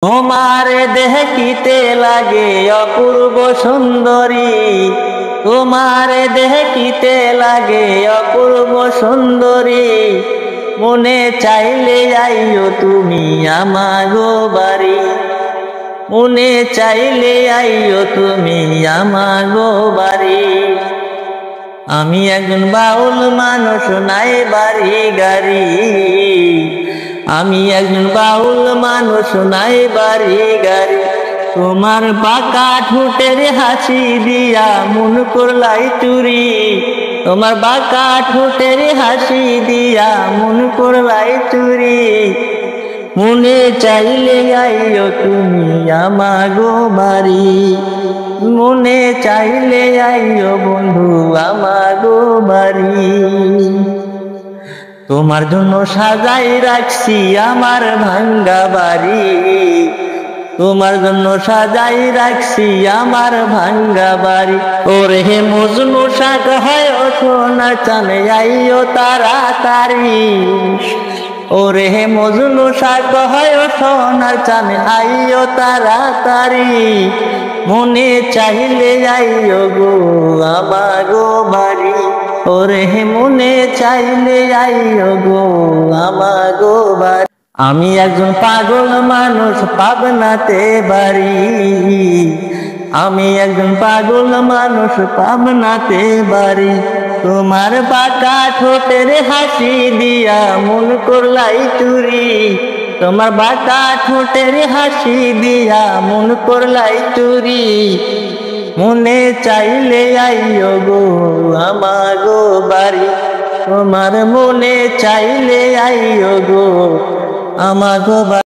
তোমারে দেখিতে লাগে অপূর্ব সুন্দরী, তোমারে দেখিতে লাগে অপূর্ব সুন্দরী। মনে চাইলে আইও তুমি আমাগো বাড়ি, মনে চাইলে আইও তুমি আমাগো বাড়ি। আমি একজন বাউল মানুষ, নাই বাড়ি গাড়ি। আমি একজন বাউল মানুষ, নাই বাড়ি গাড়ি। তোমার বাঁকা ঠোঁটের হাসি দিয়া মন করলাই চুরি, তোমার বাঁকা ঠোঁটের হাসি দিয়া মন করলাই চুরি। মনে চাইলে আইও তুমি আমাগো বাড়ি, মনে চাইলে আইও বন্ধু আমাগো বাড়ি। তোমার জন্য সাজাই রাখছি আমার ভাঙ্গা বাড়ি, তোমার জন্য সাজাই রাখছি আমার ভাঙ্গা বাড়ি। ওরে হে মজনু শাক হয় সোনার চানে আইও তাড়াতাড়ি, ওরে হে মজনু শাক হয় সোনার চানে আইও তাড়াতাড়ি। মনে চাইলে আইও গো আমাগো বাড়ি, ওরে হে মনে চাইলে আইও গো আমাগো বাড়ি। আমি একজন পাগল মানুষ, পাবনাতে বাড়ি। আমি একজন পাগল মানুষ, পাবনাতে বাড়ি। তোমার বাঁকা ঠোঁটের হাসি দিয়া মন করলাই চুরি, তোমার বাঁকা ঠোঁটের হাসি দিয়া মন করলাই চুরি। মনে চাইলে আইও গো আমাগো বাড়ি, তোমার মনে চাইলে আইও গো আমাগো বাড়ি।